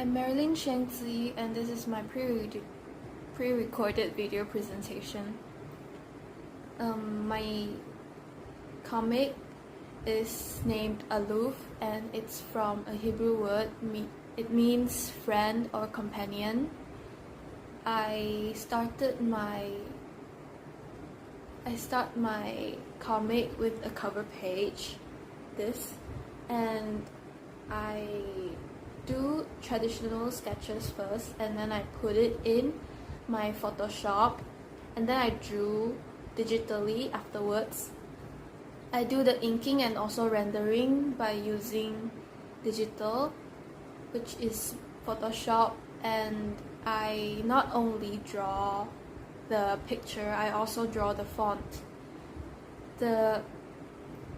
I'm Marilyn Shengzi, and this is my pre-recorded video presentation. My comic is named Aluf, and it's from a Hebrew word. It means friend or companion. I start my comic with a cover page, and I do traditional sketches first, and then I put it in my Photoshop, and then I drew digitally afterwards. I do the inking and also rendering by using digital, which is Photoshop, and I not only draw the picture, I also draw the font.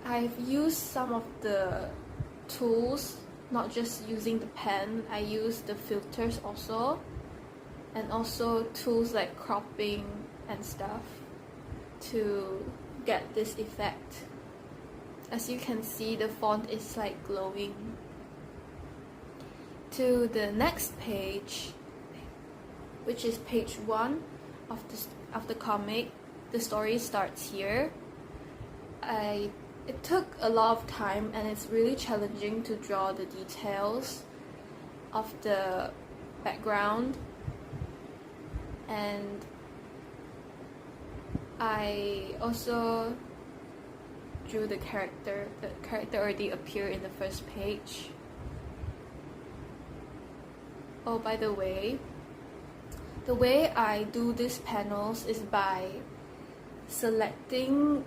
I've used some of the tools, not just using the pen. I use the filters also, and also tools like cropping and stuff to get this effect. As you can see, the font is like glowing. To the next page, which is page 1 of the comic, the story starts here. It took a lot of time, and it's really challenging to draw the details of the background, and I also drew the character. The character already appeared in the first page. Oh, by the way I do these panels is by selecting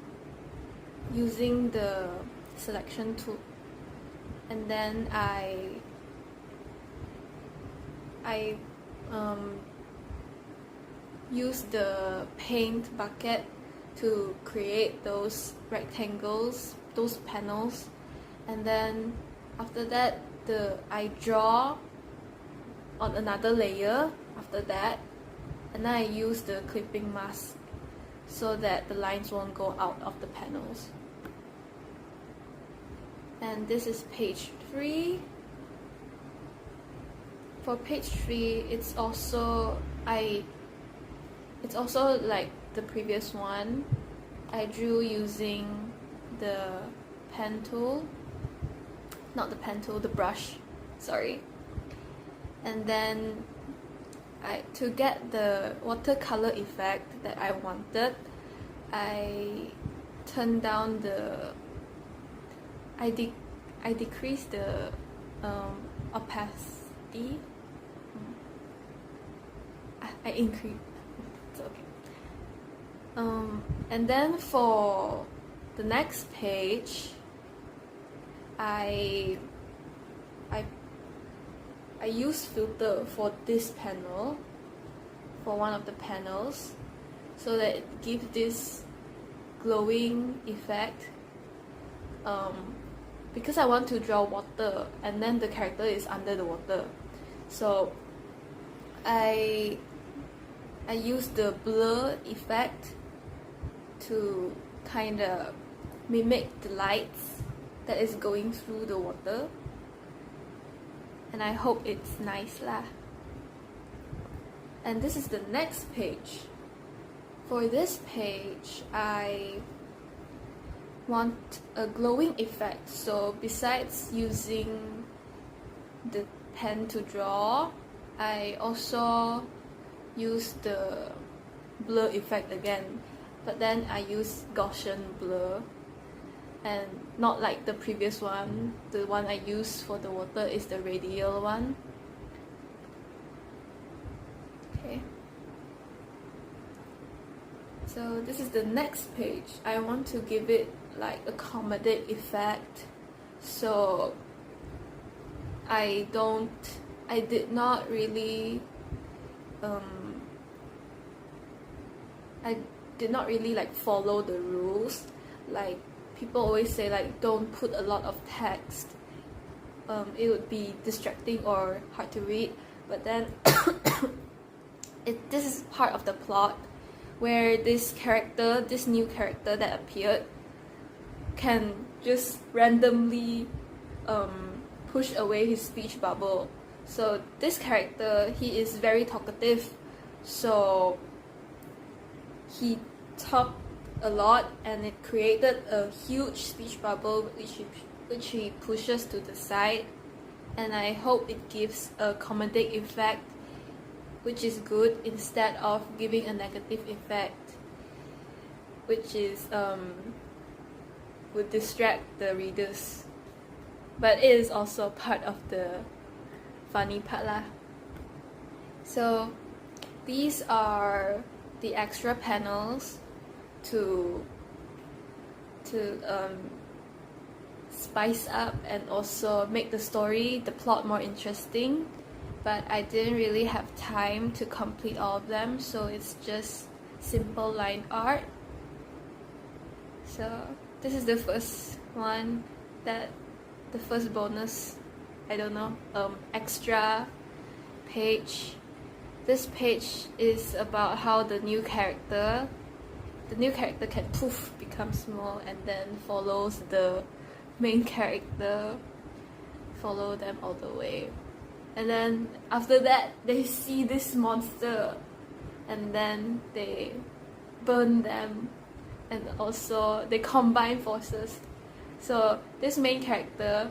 using the selection tool, and then I use the paint bucket to create those rectangles, those panels, and then after that I draw on another layer after that, and then I use the clipping mask so that the lines won't go out of the panels. And this is page 3. For page 3, it's also like the previous one. I drew using the pen tool, not the pen tool, the brush, sorry. And then to get the watercolor effect that I wanted, I turned down I decreased the opacity. I increased. It's okay. And then for the next page, I use filter for this panel, for one of the panels, so that it gives this glowing effect. Because I want to draw water, and then the character is under the water, so I use the blur effect to kind of mimic the lights that is going through the water, and I hope it's nice lah. And this is the next page. For this page, I want a glowing effect, so besides using the pen to draw, I also use the blur effect again, but then I use Gaussian blur, and not like the previous one. The one I use for the water is the radial one. Okay. So this is the next page. I want to give it like a comedic effect, so I did not really like follow the rules. Like people always say, like, don't put a lot of text, it would be distracting or hard to read, but then this is part of the plot, where this new character that appeared can just randomly push away his speech bubble So this character, he is very talkative, so he talked a lot and it created a huge speech bubble which he pushes to the side, and I hope it gives a comedic effect which is good instead of giving a negative effect which is would distract the readers, but it is also part of the funny part lah. So these are the extra panels to spice up and also make the story, the plot more interesting, but I didn't really have time to complete all of them, so it's just simple line art. So this is the first one, the first bonus, I don't know, extra page. This page is about how the new character can poof become small and then follows the main character, follow them all the way, and then after that they see this monster and then they burn them, and also they combine forces. So this main character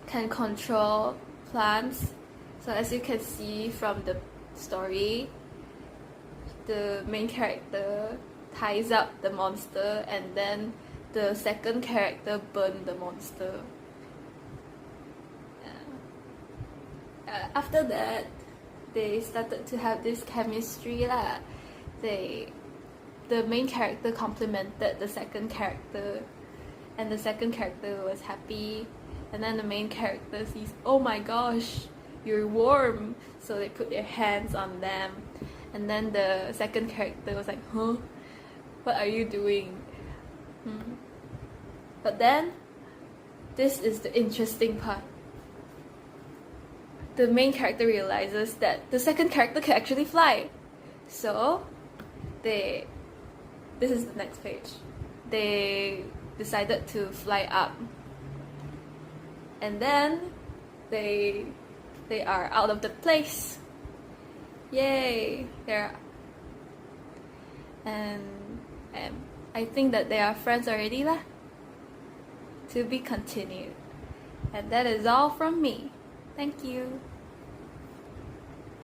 can control plants. So as you can see from the story, the main character ties up the monster and then the second character burned the monster. After that, they started to have this chemistry lah. The main character complimented the second character, and the second character was happy, and then the main character sees, oh my gosh, you're warm, so they put their hands on them, and then the second character was like, huh, what are you doing? But then this is the interesting part. The main character realizes that the second character can actually fly, so this is the next page. They decided to fly up, and then they are out of the place. Yay! And I think that they are friends already lah. To be continued. And that is all from me. Thank you.